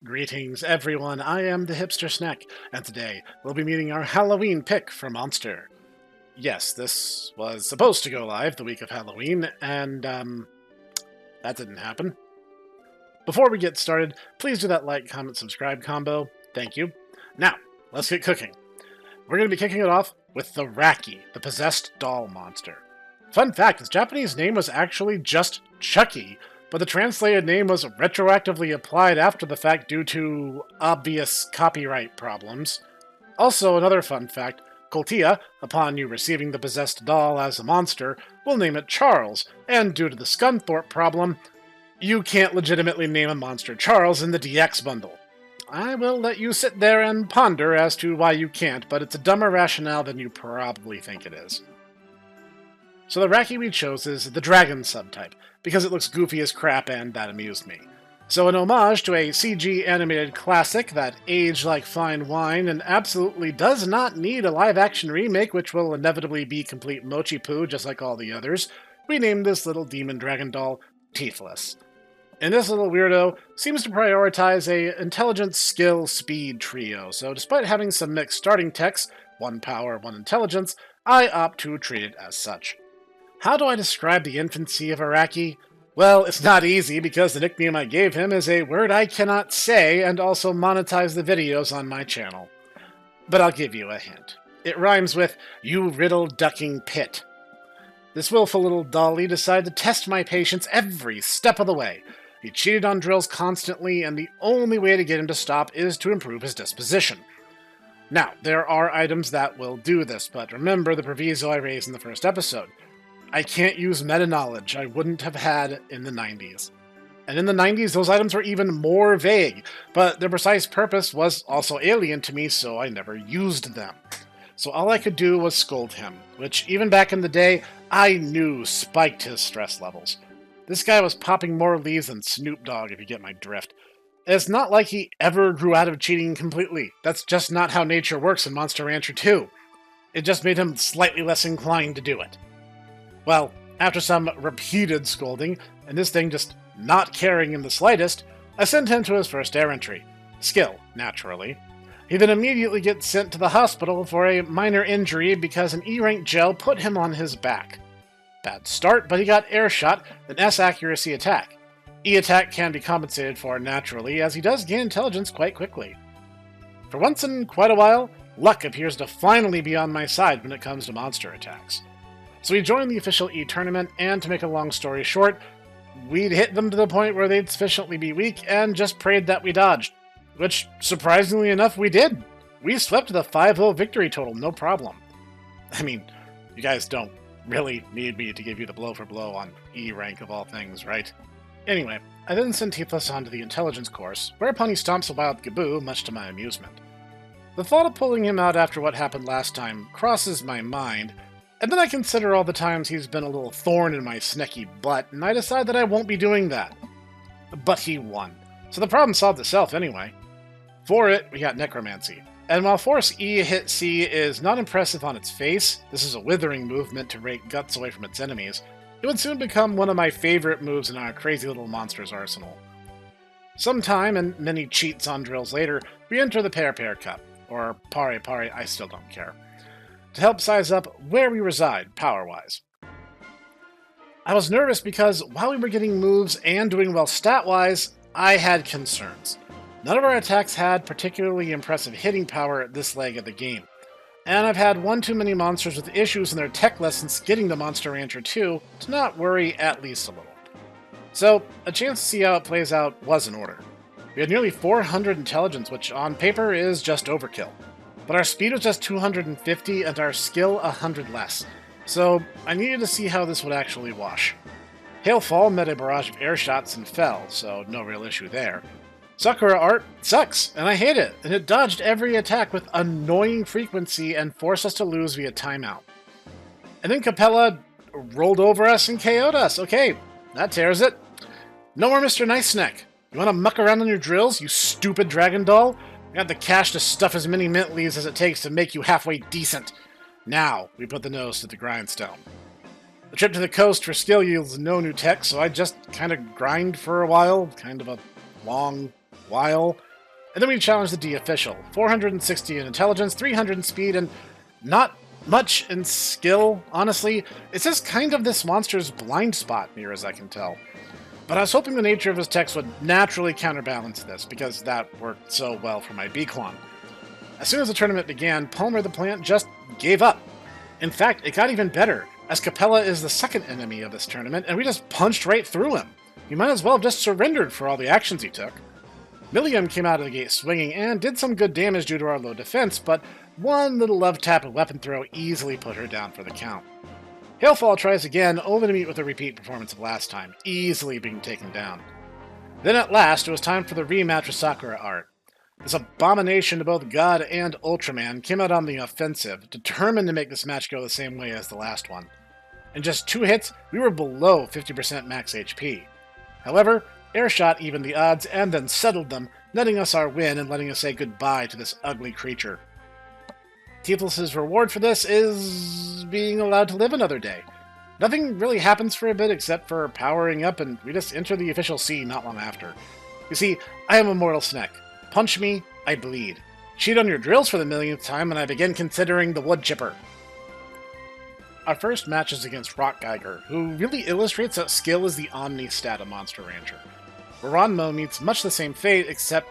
Greetings, everyone. I am the Hipster Snek, and today we'll be meeting our Halloween pick for Monster. Yes, this was supposed to go live the week of Halloween, and, that didn't happen. Before we get started, please do that like, comment, subscribe combo. Thank you. Now, let's get cooking. We're going to be kicking it off with the Wracky, the possessed doll monster. Fun fact, his Japanese name was actually just Chucky, but the translated name was retroactively applied after the fact due to obvious copyright problems. Also, another fun fact, Coltia, upon you receiving the possessed doll as a monster, will name it Charles, and due to the Scunthorpe problem, you can't legitimately name a monster Charles in the DX bundle. I will let you sit there and ponder as to why you can't, but it's a dumber rationale than you probably think it is. So the Wracky we chose is the dragon subtype, because it looks goofy as crap and that amused me. So an homage to a CG animated classic that aged like fine wine and absolutely does not need a live-action remake which will inevitably be complete mochi poo just like all the others, we named this little demon dragon doll Teethless. And this little weirdo seems to prioritize a intelligence, skill, speed trio, so despite having some mixed starting techs, one power, one intelligence, I opt to treat it as such. How do I describe the infancy of Wracky? Well, it's not easy because the nickname I gave him is a word I cannot say and also monetize the videos on my channel. But I'll give you a hint. It rhymes with, "You riddle-ducking pit." This willful little dolly decided to test my patience every step of the way. He cheated on drills constantly, and the only way to get him to stop is to improve his disposition. Now, there are items that will do this, but remember the proviso I raised in the first episode. I can't use meta-knowledge I wouldn't have had in the 90s. And in the 90s, those items were even more vague, but their precise purpose was also alien to me, so I never used them. So all I could do was scold him, which even back in the day, I knew spiked his stress levels. This guy was popping more leaves than Snoop Dogg, if you get my drift. It's not like he ever grew out of cheating completely. That's just not how nature works in Monster Rancher 2. It just made him slightly less inclined to do it. Well, after some repeated scolding, and this thing just not caring in the slightest, I sent him to his first air entry. Skill, naturally. He then immediately gets sent to the hospital for a minor injury because an E-rank gel put him on his back. Bad start, but he got air shot, then S-accuracy attack. E-attack can be compensated for naturally, as he does gain intelligence quite quickly. For once in quite a while, luck appears to finally be on my side when it comes to monster attacks. So we joined the official E-tournament, and to make a long story short, we'd hit them to the point where they'd sufficiently be weak, and just prayed that we dodged. Which, surprisingly enough, we did. We swept the 5-0 victory total, no problem. I mean, you guys don't really need me to give you the blow-for-blow on E-rank of all things, right? Anyway, I then sent Teethless onto the intelligence course, whereupon he stomps a wild gaboo, much to my amusement. The thought of pulling him out after what happened last time crosses my mind, and then I consider all the times he's been a little thorn in my snecky butt, and I decide that I won't be doing that. But he won, so the problem solved itself anyway. For it, we got Necromancy. And while Force E hit C is not impressive on its face, this is a withering movement to rake guts away from its enemies, it would soon become one of my favorite moves in our crazy little monster's arsenal. Sometime, and many cheats on drills later, we enter the Pear Cup, or Pare Pare, I still don't care, to help size up where we reside, power-wise. I was nervous because while we were getting moves and doing well stat-wise, I had concerns. None of our attacks had particularly impressive hitting power at this leg of the game, and I've had one too many monsters with issues in their tech lessons getting to Monster Rancher 2 to not worry at least a little. So, a chance to see how it plays out was in order. We had nearly 400 intelligence, which on paper is just overkill. But our speed was just 250 and our skill 100 less, so I needed to see how this would actually wash. Hailfall met a barrage of air shots and fell, so no real issue there. Sakura art sucks, and I hate it, and it dodged every attack with annoying frequency and forced us to lose via timeout. And then Capella rolled over us and KO'd us. Okay, that tears it. No more Mr. Nice Snek. You want to muck around on your drills, you stupid dragon doll? I got the cash to stuff as many mint leaves as it takes to make you halfway decent. Now, we put the nose to the grindstone. The trip to the coast for skill yields no new tech, so I just kind of grind for a while, kind of a long while, And then we challenged the D official. 460 in intelligence, 300 in speed, and not much in skill, honestly. It's just kind of this monster's blind spot, near as I can tell. But I was hoping the nature of his text would naturally counterbalance this, because that worked so well for my B-Clone. As soon as the tournament began, Palmer the plant just gave up. In fact, it got even better, as Capella is the second enemy of this tournament, and we just punched right through him. He might as well have just surrendered for all the actions he took. Milliam came out of the gate swinging and did some good damage due to our low defense, but one little love tap and weapon throw easily put her down for the count. Hailfall tries again, only to meet with a repeat performance of last time, easily being taken down. Then at last, it was time for the rematch with Sakura Art. This abomination to both God and Ultraman came out on the offensive, determined to make this match go the same way as the last one. In just 2 hits, we were below 50% max HP. However, Airshot evened the odds and then settled them, netting us our win and letting us say goodbye to this ugly creature. Tiefless's reward for this is being allowed to live another day. Nothing really happens for a bit except for powering up, and we just enter the official sea not long after. You see, I am Immortal Snek. Punch me, I bleed. Cheat on your drills for the millionth time, and I begin considering the wood chipper. Our first match is against Rock Geiger, who really illustrates that skill is the omni-stat of Monster Rancher. Ranmo meets much the same fate, except...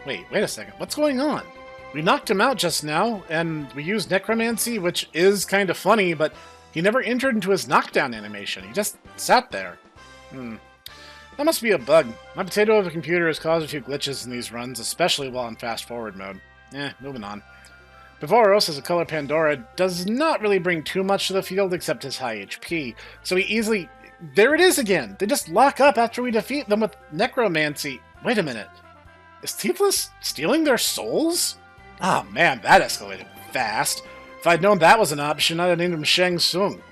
Wait a second, what's going on? We knocked him out just now, and we used Necromancy, which is kind of funny, but he never entered into his knockdown animation. He just sat there. That must be a bug. My potato of a computer has caused a few glitches in these runs, especially while in fast-forward mode. Moving on. Bivaros, as a color Pandora, does not really bring too much to the field except his high HP, so he easily... There it is again! They just lock up after we defeat them with Necromancy. Wait a minute. Is Tiefless stealing their souls? Ah, oh, man, that escalated fast. If I'd known that was an option, I'd have named him Shang Tsung.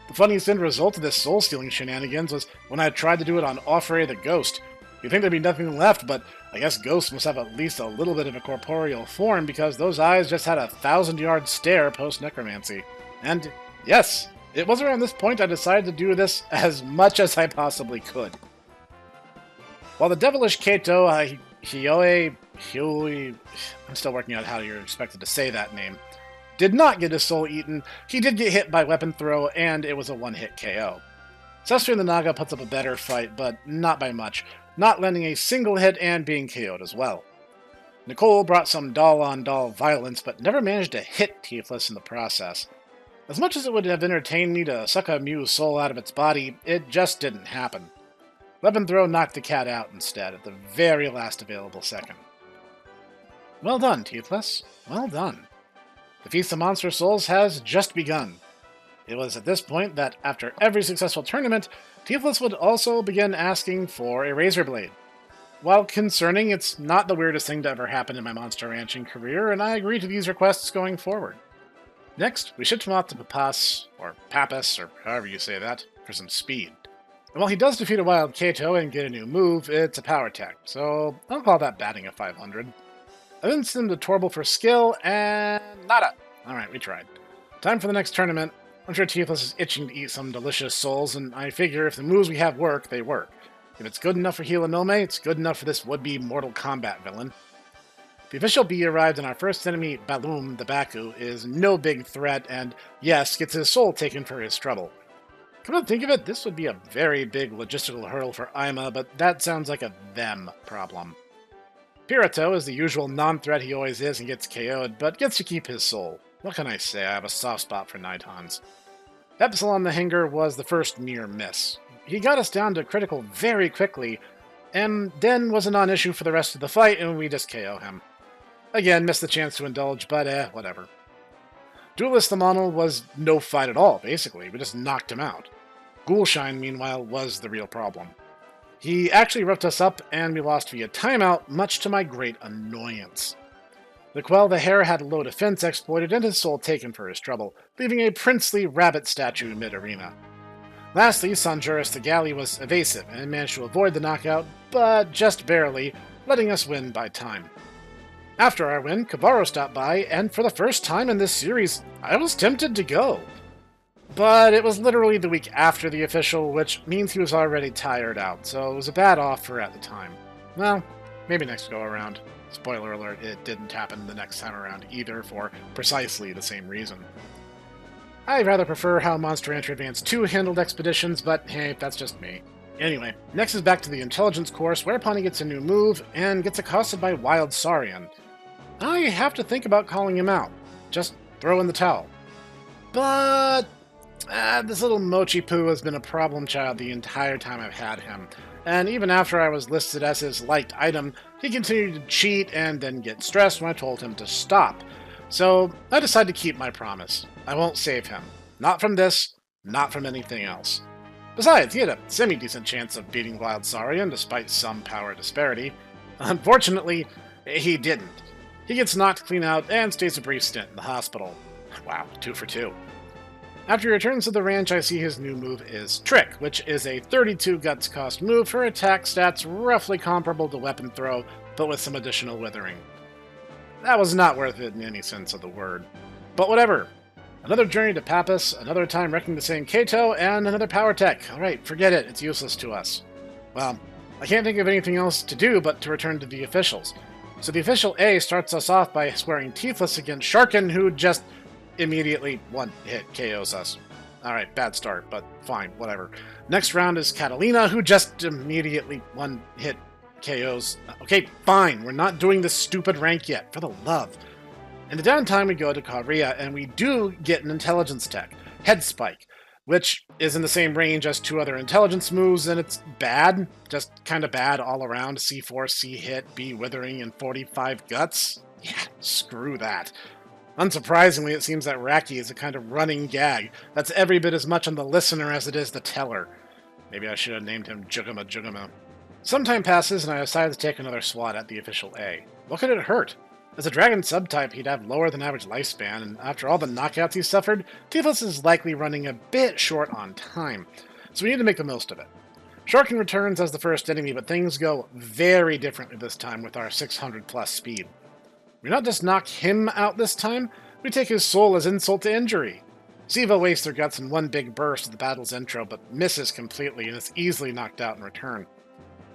The funniest end result of this soul-stealing shenanigans was when I tried to do it on Offray the Ghost. You'd think there'd be nothing left, but I guess Ghost must have at least a little bit of a corporeal form because those eyes just had a 1,000-yard stare post-necromancy. And, yes, it was around this point I decided to do this as much as I possibly could. While the devilish Kato Hiyoi, I'm still working out how you're expected to say that name, did not get his soul eaten, he did get hit by weapon throw, and it was a one-hit KO. Sestrian the Naga puts up a better fight, but not by much, not landing a single hit and being KO'd as well. Nicole brought some doll-on-doll violence, but never managed to hit Tiefless in the process. As much as it would have entertained me to suck a Mew's soul out of its body, it just didn't happen. Weapon throw knocked the cat out instead, at the very last available second. Well done, Tiefless. Well done. The Feast of Monster Souls has just begun. It was at this point that, after every successful tournament, Tiefless would also begin asking for a razor blade. While concerning, it's not the weirdest thing to ever happen in my monster ranching career, and I agree to these requests going forward. Next, we shipped him off to Papas, or Pappas, or however you say that, for some speed. And while he does defeat a wild Kato and get a new move, it's a power tech, so I'll call that batting a 500. I then sent him to Torble for skill, and nada. Alright, we tried. Time for the next tournament. I'm sure Tiefless is itching to eat some delicious souls, and I figure if the moves we have work, they work. If it's good enough for Hilanome, it's good enough for this would-be Mortal Kombat villain. The official B arrived, and our first enemy, Balloom, the Baku, is no big threat, and yes, gets his soul taken for his trouble. Come to think of it, this would be a very big logistical hurdle for Ima, but that sounds like a them problem. Pirato is the usual non-threat he always is and gets KO'd, but gets to keep his soul. What can I say, I have a soft spot for Nitons. Epsilon the Hanger was the first near miss. He got us down to critical very quickly, and then was a non-issue for the rest of the fight, and we just KO him. Again, missed the chance to indulge, but whatever. Duelist the Monol was no fight at all, basically. We just knocked him out. Ghoulshine, meanwhile, was the real problem. He actually roughed us up, and we lost via timeout, much to my great annoyance. The Quell the Hare had a low defense exploited and his soul taken for his trouble, leaving a princely rabbit statue mid-arena. Lastly, Sanjuris the Galley was evasive and managed to avoid the knockout, but just barely, letting us win by time. After our win, Kavaro stopped by, and for the first time in this series, I was tempted to go. But it was literally the week after the official, which means he was already tired out, so it was a bad offer at the time. Well, Maybe next go around. Spoiler alert, it didn't happen the next time around either for precisely the same reason. I rather prefer how Monster Rancher Advance 2 handled expeditions, but hey, that's just me. Anyway, next is back to the intelligence course, whereupon he gets a new move and gets accosted by Wild Saurian. I have to think about calling him out. Just throw in the towel. But this little Mochi Poo has been a problem child the entire time I've had him, and even after I was listed as his liked item, he continued to cheat and then get stressed when I told him to stop. So I decided to keep my promise. I won't save him. Not from this, not from anything else. Besides, he had a semi-decent chance of beating Wild Saurian despite some power disparity. Unfortunately, he didn't. He gets knocked clean out and stays a brief stint in the hospital. Wow, 2 for 2. After he returns to the ranch, I see his new move is Trick, which is a 32 guts cost move for attack stats roughly comparable to Weapon Throw, but with some additional withering. That was not worth it in any sense of the word. But whatever. Another journey to Pappas, another time wrecking the same Kato, and another power tech. Alright, forget it, it's useless to us. Well, I can't think of anything else to do but to return to the officials. So the official A starts us off by swearing Teethless against Sharkin, who just immediately one-hit KOs us. Alright, bad start, but fine, whatever. Next round is Catalina, who just immediately one-hit KOs. Okay, fine, we're not doing this stupid rank yet, for the love. In the downtime, we go to Karia, and we do get an intelligence tech, Head Spike, which is in the same range as 2 other intelligence moves, and it's bad, just kind of bad all around. C4, C hit, B withering, and 45 guts? Yeah, screw that. Unsurprisingly, it seems that Wracky is a kind of running gag that's every bit as much on the listener as it is the teller. Maybe I should have named him Jugama Jugama. Some time passes, and I decide to take another swat at the official A. What could it hurt? As a dragon subtype, he'd have lower than average lifespan, and after all the knockouts he suffered, Teethless is likely running a bit short on time, so we need to make the most of it. Sharkin returns as the first enemy, but things go very differently this time with our 600 plus speed. We not just knock him out this time, we take his soul as insult to injury. Siva wastes their guts in one big burst of the battle's intro, but misses completely and is easily knocked out in return.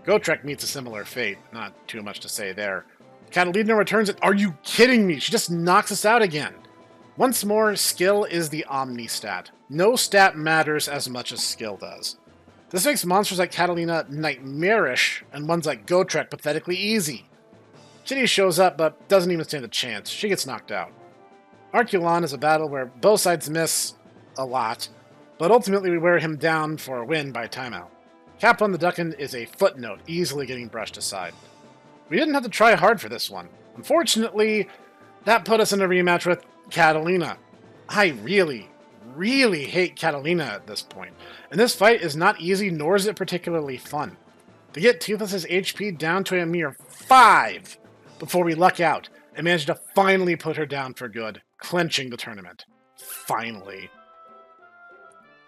Gotrek meets a similar fate, not too much to say there. Catalina returns it. Are you kidding me? She just knocks us out again. Once more, skill is the omni stat. No stat matters as much as skill does. This makes monsters like Catalina nightmarish, and ones like Gotrek pathetically easy. Kitty shows up, but doesn't even stand a chance. She gets knocked out. Arculon is a battle where both sides miss a lot, but ultimately we wear him down for a win by timeout. Capon the Duckin is a footnote, easily getting brushed aside. We didn't have to try hard for this one. Unfortunately, that put us in a rematch with Catalina. I really hate Catalina at this point, and this fight is not easy, nor is it particularly fun. To get Teethless's HP down to a mere 5 before we luck out and manage to finally put her down for good, clinching the tournament. Finally.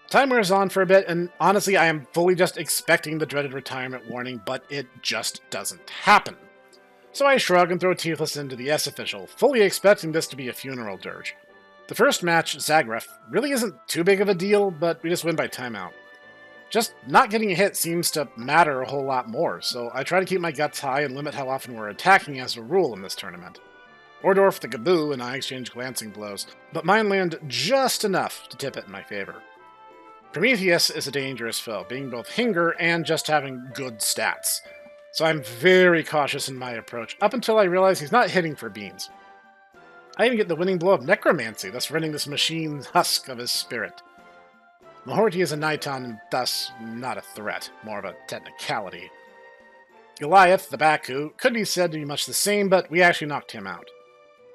Time wears on for a bit, and honestly, I am fully just expecting the dreaded retirement warning, but it just doesn't happen. So I shrug and throw Teethless into the S official, fully expecting this to be a funeral dirge. The first match, Zagref, really isn't too big of a deal, but we just win by timeout. Just not getting a hit seems to matter a whole lot more, so I try to keep my guts high and limit how often we're attacking as a rule in this tournament. Ordorf the Gaboo and I exchange glancing blows, but mine land just enough to tip it in my favor. Prometheus is a dangerous foe, being both Hinger and just having good stats. So I'm very cautious in my approach, up until I realize he's not hitting for beans. I even get the winning blow of Necromancy, thus rending this machine's husk of his spirit. Mahorti is a Niton and thus not a threat, more of a technicality. Goliath, the Baku, could be said to be much the same, but we actually knocked him out.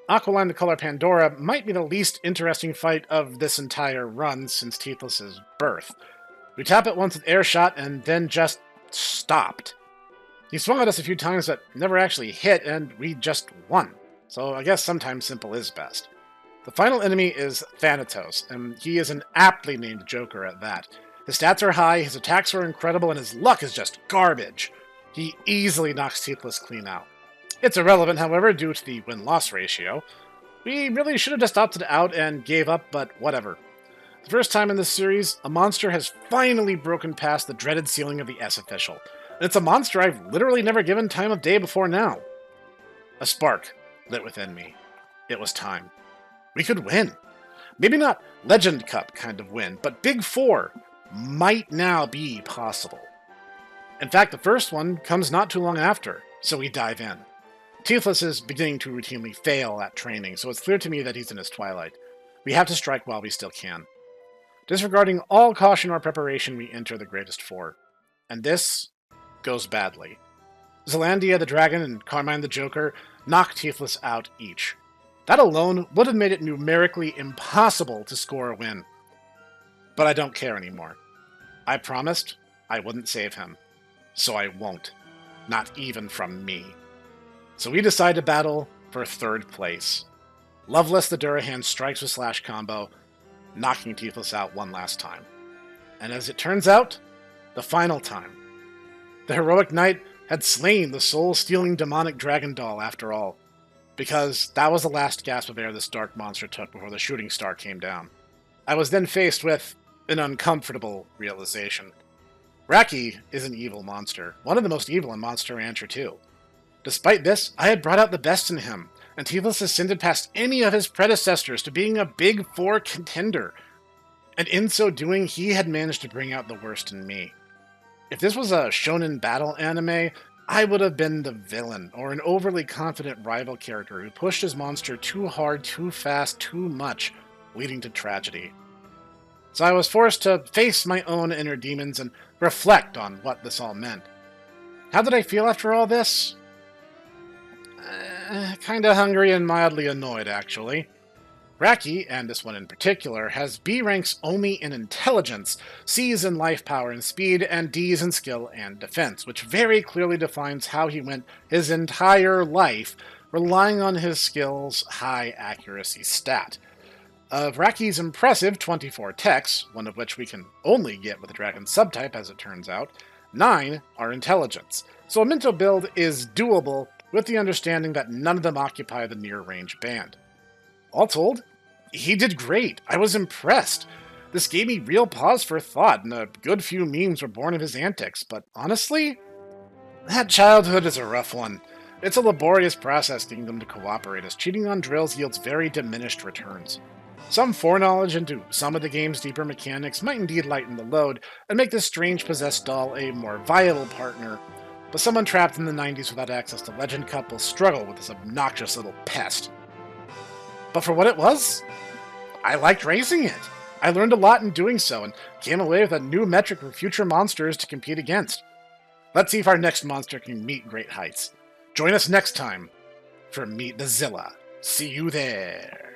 Aqualine the Color Pandora might be the least interesting fight of this entire run since Teethless's birth. We tap it once with Air Shot and then just stopped. He swung at us a few times but never actually hit, and we just won. So I guess sometimes simple is best. The final enemy is Thanatos, and he is an aptly named Joker at that. His stats are high, his attacks are incredible, and his luck is just garbage. He easily knocks Teethless clean out. It's irrelevant, however, due to the win-loss ratio. We really should have just opted out and gave up, but whatever. The first time in this series, a monster has finally broken past the dreaded ceiling of the S official. It's a monster I've literally never given time of day before now. A spark lit within me. It was time. We could win. Maybe not Legend Cup kind of win, but Big Four might now be possible. In fact, the first one comes not too long after, so we dive in. Teethless is beginning to routinely fail at training, so it's clear to me that he's in his twilight. We have to strike while we still can. Disregarding all caution or preparation, we enter the greatest four. And this goes badly. Zelandia the Dragon and Carmine the Joker knock Teethless out each. That alone would have made it numerically impossible to score a win. But I don't care anymore. I promised I wouldn't save him. So I won't. Not even from me. So we decide to battle for third place. Loveless the Durahan strikes with Slash combo, knocking Teethless out one last time. And as it turns out, the final time. The heroic knight had slain the soul-stealing demonic dragon doll after all, because that was the last gasp of air this dark monster took before the shooting star came down. I was then faced with an uncomfortable realization. Wracky is an evil monster, one of the most evil in Monster Rancher 2. Despite this, I had brought out the best in him, and Teethless ascended past any of his predecessors to being a Big Four contender, and in so doing, he had managed to bring out the worst in me. If this was a shonen battle anime, I would have been the villain, or an overly confident rival character who pushed his monster too hard, too fast, too much, leading to tragedy. So I was forced to face my own inner demons and reflect on what this all meant. How did I feel after all this? Kinda hungry and mildly annoyed, actually. Wracky, and this one in particular, has B ranks only in intelligence, C's in life power and speed, and D's in skill and defense, which very clearly defines how he went his entire life, relying on his skill's high accuracy stat. Of Wracky's impressive 24 techs, one of which we can only get with a dragon subtype as it turns out, 9 are intelligence, so a Minto build is doable with the understanding that none of them occupy the near-range band. All told, he did great. I was impressed. This gave me real pause for thought, and a good few memes were born of his antics, but honestly, that childhood is a rough one. It's a laborious process getting them to cooperate, as cheating on drills yields very diminished returns. Some foreknowledge into some of the game's deeper mechanics might indeed lighten the load, and make this strange possessed doll a more viable partner, but someone trapped in the 90s without access to Legend Cup will struggle with this obnoxious little pest. But for what it was, I liked raising it. I learned a lot in doing so, and came away with a new metric for future monsters to compete against. Let's see if our next monster can meet great heights. Join us next time for Meet the Zilla. See you there.